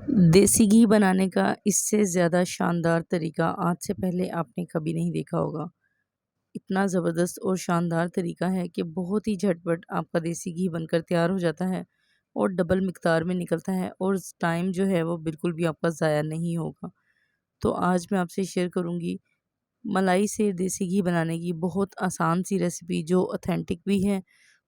देसी घी बनाने का इससे ज़्यादा शानदार तरीका आज से पहले आपने कभी नहीं देखा होगा। इतना ज़बरदस्त और शानदार तरीका है कि बहुत ही झटपट आपका देसी घी बनकर तैयार हो जाता है और डबल मिक़दार में निकलता है और टाइम जो है वो बिल्कुल भी आपका ज़ाया नहीं होगा। तो आज मैं आपसे शेयर करूँगी मलाई से देसी घी बनाने की बहुत आसान सी रेसिपी जो ऑथेंटिक भी है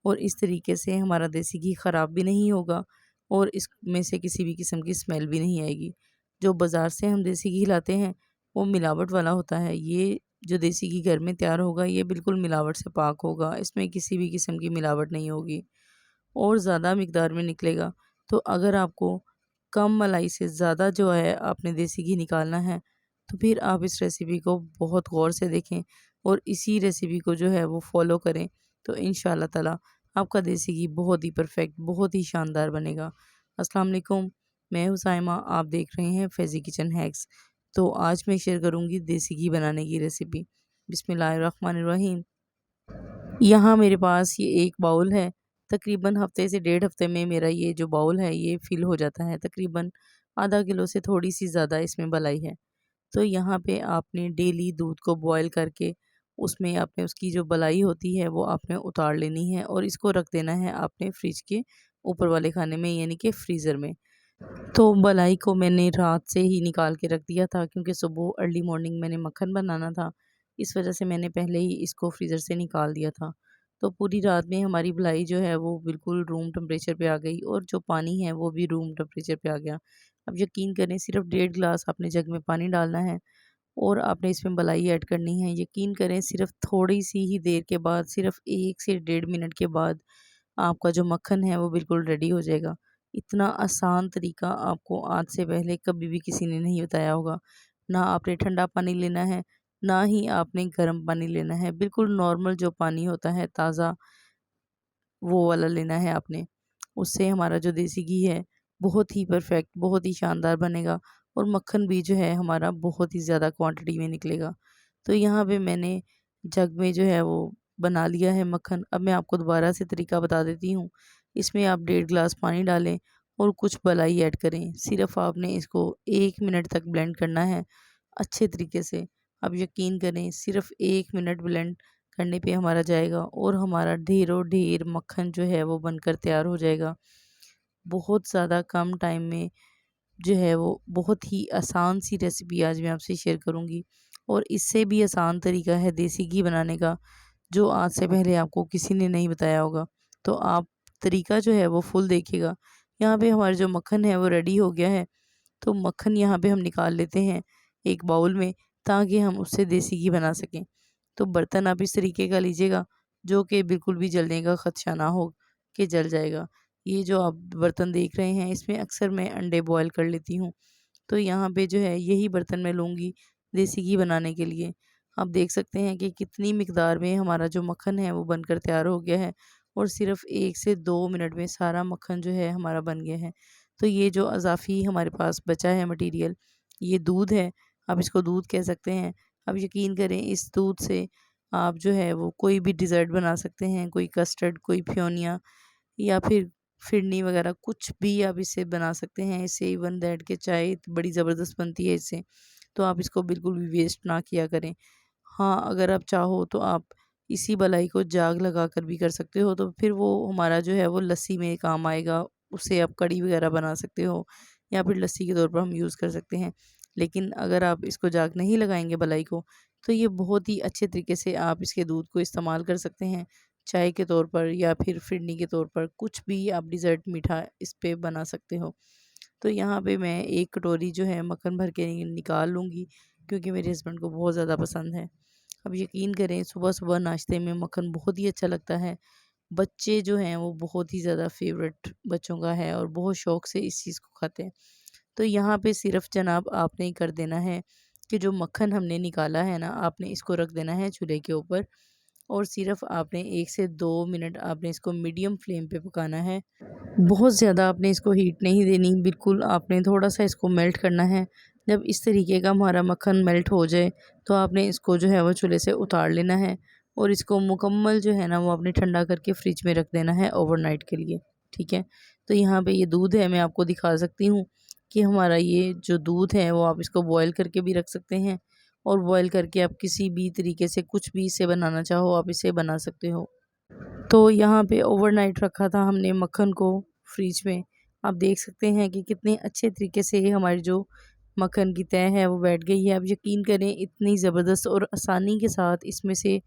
और इस तरीके से हमारा देसी घी ख़राब भी नहीं होगा और इसमें से किसी भी किस्म की स्मेल भी नहीं आएगी। जो बाज़ार से हम देसी घी लाते हैं वो मिलावट वाला होता है। ये जो देसी घी घर में तैयार होगा ये बिल्कुल मिलावट से पाक होगा, इसमें किसी भी किस्म की मिलावट नहीं होगी और ज़्यादा मिकदार में निकलेगा। तो अगर आपको कम मलाई से ज़्यादा जो है आपने देसी घी निकालना है, तो फिर आप इस रेसिपी को बहुत गौर से देखें और इसी रेसिपी को जो है वो फ़ॉलो करें। तो इंशाअल्लाह ताला आपका देसी घी बहुत ही परफेक्ट, बहुत ही शानदार बनेगा। अस्सलाम वालेकुम, मैं हूँ साइमा, आप देख रहे हैं फ़ैज़ी किचन हैक्स। तो आज मैं शेयर करूँगी देसी घी बनाने की रेसिपी। बिस्मिल्लाहिर्रहमानिर्रहीम। यहाँ मेरे पास ये एक बाउल है। तकरीबन हफ़्ते से डेढ़ हफ़्ते में मेरा ये जो बाउल है ये फ़िल हो जाता है। तकरीबन आधा किलो से थोड़ी-सी ज़्यादा इसमें मलाई है। तो यहाँ पे आपने डेली दूध को बॉयल करके उसमें आपने उसकी जो बलाई होती है वो आपने उतार लेनी है और इसको रख देना है आपने फ्रिज के ऊपर वाले खाने में, यानी कि फ्रीज़र में। तो मलाई को मैंने रात से ही निकाल के रख दिया था क्योंकि सुबह अर्ली मॉर्निंग मैंने मक्खन बनाना था। इस वजह से मैंने पहले ही इसको फ्रीज़र से निकाल दिया था। तो पूरी रात में हमारी मलाई जो है वो बिल्कुल रूम टेम्परेचर पे आ गई और जो पानी है वो भी रूम टेम्परेचर पे आ गया। अब यकीन करें, सिर्फ़ 1.5 गिलास आपने जग में पानी डालना है और आपने इसमें मलाई ऐड करनी है। यकीन करें, सिर्फ़ थोड़ी-सी ही देर के बाद, सिर्फ़ 1 से डेढ़ मिनट के बाद आपका जो मक्खन है वो बिल्कुल रेडी हो जाएगा। इतना आसान तरीका आपको आज से पहले कभी भी किसी ने नहीं बताया होगा। ना आपने ठंडा पानी लेना है, ना ही आपने गर्म पानी लेना है। बिल्कुल नॉर्मल जो पानी होता है ताज़ा, वो वाला लेना है आपने। उससे हमारा जो देसी घी है बहुत ही परफेक्ट, बहुत ही शानदार बनेगा और मक्खन भी जो है हमारा बहुत ही ज़्यादा क्वांटिटी में निकलेगा। तो यहाँ पे मैंने जग में जो है वो बना लिया है मक्खन। अब मैं आपको दोबारा से तरीका बता देती हूँ। इसमें आप 1.5 गिलास पानी डालें और कुछ मलाई ऐड करें। सिर्फ़ आपने इसको 1 मिनट तक ब्लेंड करना है अच्छे तरीके से। आप यकीन करें, सिर्फ़ 1 मिनट ब्लेंड करने पे हमारा जाएगा और हमारा ढेरों ढेर मक्खन जो है वो बनकर तैयार हो जाएगा। बहुत ज़्यादा कम टाइम में जो है वो बहुत ही आसान सी रेसिपी आज मैं आपसे शेयर करूँगी और इससे भी आसान तरीका है देसी घी बनाने का, जो आज से पहले आपको किसी ने नहीं बताया होगा। तो आप तरीका जो है वो फुल देखिएगा। यहाँ पे हमारा जो मक्खन है वो रेडी हो गया है। तो मक्खन यहाँ पे हम निकाल लेते हैं एक बाउल में, ताकि हम उससे देसी घी बना सकें। तो बर्तन आप इस तरीके का लीजिएगा जो कि बिल्कुल भी जलने का खदशा ना हो कि जल जाएगा। ये जो आप बर्तन देख रहे हैं इसमें अक्सर मैं अंडे बॉयल कर लेती हूँ। तो यहाँ पे जो है यही बर्तन मैं लूँगी देसी घी बनाने के लिए। आप देख सकते हैं कि कितनी मिकदार में हमारा जो मक्खन है वो बनकर तैयार हो गया है और सिर्फ़ 1 से 2 मिनट में सारा मक्खन जो है हमारा बन गया है। तो ये जो अज़ाफ़ी हमारे पास बचा है मटीरियल, ये दूध है, आप इसको दूध कह सकते हैं। अब यकीन करें, इस दूध से आप जो है वो कोई भी डिज़र्ट बना सकते हैं, कोई कस्टर्ड, कोई फेवनिया या फिर फिरनी वगैरह, कुछ भी आप इससे बना सकते हैं। इससे इवन दैट कि चाय बड़ी ज़बरदस्त बनती है इससे। तो आप इसको बिल्कुल भी वेस्ट ना किया करें। हाँ, अगर आप चाहो तो आप इसी मलाई को जाग लगाकर भी कर सकते हो, तो फिर वो हमारा जो है वो लस्सी में काम आएगा। उससे आप कढ़ी वगैरह बना सकते हो या फिर लस्सी के तौर पर हम यूज़ कर सकते हैं। लेकिन अगर आप इसको जाग नहीं लगाएँगे मलाई को, तो ये बहुत ही अच्छे तरीके से आप इसके दूध को इस्तेमाल कर सकते हैं, चाय के तौर पर या फिर फिरनी के तौर पर, कुछ भी आप डिज़र्ट मीठा इस पे बना सकते हो। तो यहाँ पे मैं 1 कटोरी जो है मक्खन भर के निकाल लूँगी क्योंकि मेरे हस्बैंड को बहुत ज़्यादा पसंद है। अब यकीन करें, सुबह-सुबह नाश्ते में मक्खन बहुत ही अच्छा लगता है। बच्चे जो हैं वो बहुत ही ज़्यादा फ़ेवरेट बच्चों का है और बहुत शौक से इस चीज़ को खाते हैं। तो यहाँ पे सिर्फ़ जनाब आपने ही कर देना है कि जो मक्खन हमने निकाला है ना, आपने इसको रख देना है चूल्हे के ऊपर और सिर्फ़ आपने 1 से 2 मिनट आपने इसको मीडियम फ्लेम पे पकाना है। बहुत ज़्यादा आपने इसको हीट नहीं देनी, बिल्कुल आपने थोड़ा-सा इसको मेल्ट करना है। जब इस तरीके का हमारा मक्खन मेल्ट हो जाए, तो आपने इसको जो है वो चूल्हे से उतार लेना है और इसको मुकम्मल जो है ना वो आपने ठंडा करके फ्रिज में रख देना है ओवरनाइट के लिए, ठीक है? तो यहाँ पे ये दूध है, मैं आपको दिखा सकती हूँ कि हमारा ये जो दूध है वो आप इसको बॉयल करके भी रख सकते हैं, और बॉयल करके आप किसी भी तरीके से कुछ भी इसे बनाना चाहो आप इसे बना सकते हो। तो यहाँ पे ओवरनाइट रखा था हमने मक्खन को फ्रिज में। आप देख सकते हैं कि कितने अच्छे तरीके से हमारी जो मक्खन की तह है वो बैठ गई है। आप यकीन करें इतनी ज़बरदस्त और आसानी के साथ इसमें से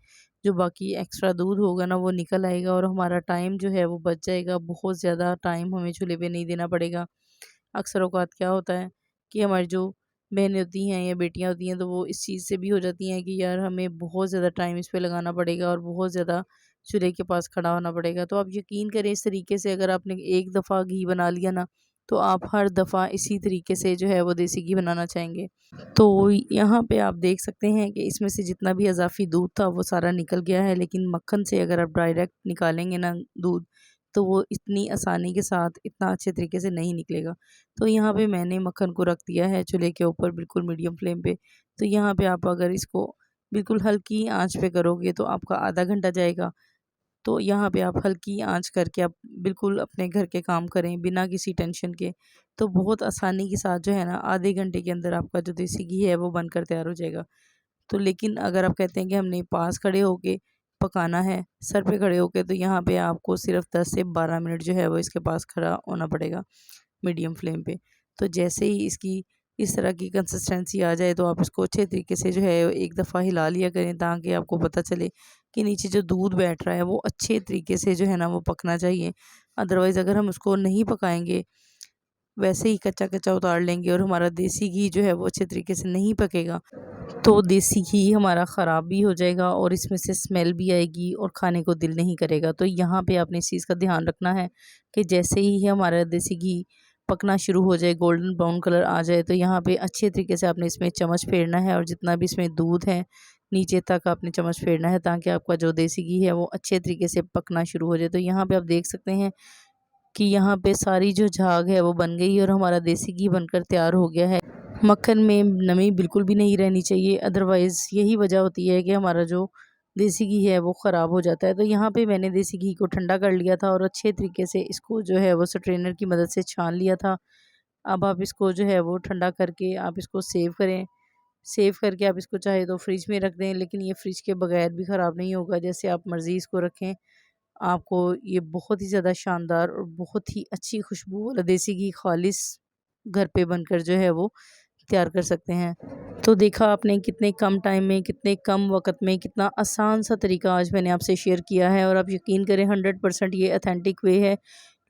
जो बाकी एक्स्ट्रा दूध होगा ना वो निकल आएगा, और हमारा टाइम जो है वो बच जाएगा। बहुत ज़्यादा टाइम हमें चूल्हे पे नहीं देना पड़ेगा। अक्सर औक़ात क्या होता है कि हमारी जो बहनें होती हैं या बेटियाँ होती हैं तो वो इस चीज़ से भी हो जाती हैं कि यार हमें बहुत ज़्यादा टाइम इस पे लगाना पड़ेगा और बहुत ज़्यादा चूल्हे के पास खड़ा होना पड़ेगा। तो आप यकीन करें इस तरीके से अगर आपने एक दफ़ा घी बना लिया ना, तो आप हर दफ़ा इसी तरीके से जो है वो देसी घी बनाना चाहेंगे। तो यहाँ पे आप देख सकते हैं कि इसमें से जितना भी इज़ाफ़ी दूध था वो सारा निकल गया है, लेकिन मक्खन से अगर आप डायरेक्ट निकालेंगे ना दूध, तो वो इतनी आसानी के साथ इतना अच्छे तरीके से नहीं निकलेगा। तो यहाँ पे मैंने मक्खन को रख दिया है चूल्हे के ऊपर बिल्कुल मीडियम फ्लेम पे। तो यहाँ पे आप अगर इसको बिल्कुल हल्की आँच पे करोगे तो आपका आधा घंटा जाएगा। तो यहाँ पे आप हल्की आँच करके आप बिल्कुल अपने घर के काम करें बिना किसी टेंशन के, तो बहुत आसानी के साथ जो है ना आधे घंटे के अंदर आपका जो देसी घी है वो बनकर तैयार हो जाएगा। तो लेकिन अगर आप कहते हैं कि हमने पास खड़े होके पकाना है, सर पे खड़े होके, तो यहाँ पे आपको सिर्फ़ 10 से 12 मिनट जो है वो इसके पास खड़ा होना पड़ेगा मीडियम फ्लेम पे। तो जैसे ही इसकी इस तरह की कंसिस्टेंसी आ जाए तो आप इसको अच्छे तरीके से जो है एक दफ़ा हिला लिया करें, ताकि आपको पता चले कि नीचे जो दूध बैठ रहा है वो अच्छे तरीके से जो है ना वो पकना चाहिए। अदरवाइज़ अगर हम उसको नहीं पकाएँगे, वैसे ही कच्चा-कच्चा उतार लेंगे और हमारा देसी घी जो है वो अच्छे तरीके से नहीं पकेगा, तो देसी घी हमारा ख़राब भी हो जाएगा और इसमें से स्मेल भी आएगी और खाने को दिल नहीं करेगा। तो यहाँ पे आपने इस चीज़ का ध्यान रखना है कि जैसे ही हमारा देसी घी पकना शुरू हो जाए, गोल्डन ब्राउन कलर आ जाए, तो यहाँ पे अच्छे तरीके से आपने इसमें चम्मच फेरना है और जितना भी इसमें दूध है नीचे तक आपने चम्मच फेरना है, ताकि आपका जो देसी घी है वो अच्छे तरीके से पकना शुरू हो जाए। तो यहाँ पे आप देख सकते हैं कि यहाँ पे सारी जो झाग है वो बन गई और हमारा देसी घी बनकर तैयार हो गया है। मक्खन में नमी बिल्कुल भी नहीं रहनी चाहिए, अदरवाइज़ यही वजह होती है कि हमारा जो देसी घी है वो ख़राब हो जाता है। तो यहाँ पे मैंने देसी घी को ठंडा कर लिया था और अच्छे तरीके से इसको जो है वो स्ट्रेनर की मदद से छान लिया था। अब आप इसको जो है वो ठंडा करके आप इसको सेव करें। सेव करके आप इसको चाहे तो फ्रिज में रख दें, लेकिन ये फ्रिज के बगैर भी ख़राब नहीं होगा, जैसे आप मर्ज़ी इसको रखें। आपको ये बहुत ही ज़्यादा शानदार और बहुत ही अच्छी खुशबू वाला देसी घी खालिस घर पे बनकर जो है वो तैयार कर सकते हैं। तो देखा आपने कितने कम टाइम में, कितने कम वक़्त में, कितना आसान सा तरीका आज मैंने आपसे शेयर किया है, और आप यकीन करें 100% ये ऑथेंटिक वे है।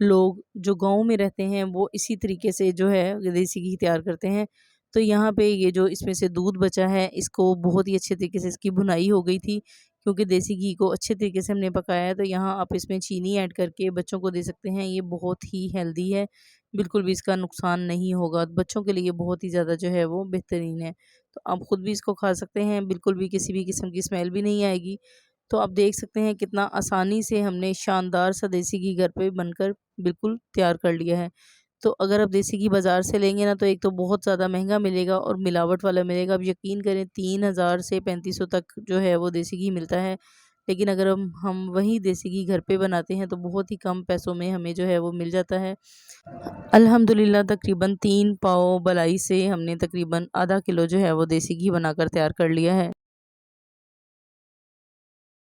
लोग जो गाँव में रहते हैं वो इसी तरीके से जो है देसी घी तैयार करते हैं। तो यहाँ पे ये जो इसमें से दूध बचा है इसको बहुत ही अच्छे तरीके से इसकी भुनाई हो गई थी, क्योंकि देसी घी को अच्छे तरीके से हमने पकाया है। तो यहाँ आप इसमें चीनी ऐड करके बच्चों को दे सकते हैं। ये बहुत ही हेल्दी है, बिल्कुल भी इसका नुकसान नहीं होगा। बच्चों के लिए बहुत ही ज़्यादा जो है वो बेहतरीन है। तो आप खुद भी इसको खा सकते हैं, बिल्कुल भी किसी भी किस्म की स्मेल भी नहीं आएगी। तो आप देख सकते हैं कितना आसानी से हमने शानदार सा देसी घी घर पे बनकर बिल्कुल तैयार कर लिया है। तो अगर आप देसी घी बाज़ार से लेंगे ना तो एक तो बहुत ज़्यादा महंगा मिलेगा और मिलावट वाला मिलेगा। आप यकीन करें 3000 से 3500 तक जो है वो देसी घी मिलता है। लेकिन अगर हम वही देसी घी घर पे बनाते हैं तो बहुत ही कम पैसों में हमें जो है वो मिल जाता है। अल्हम्दुलिल्लाह तकरीबन 3 पाव बलाई से हमने तकरीबन आधा किलो जो है वो देसी घी बनाकर तैयार कर लिया है।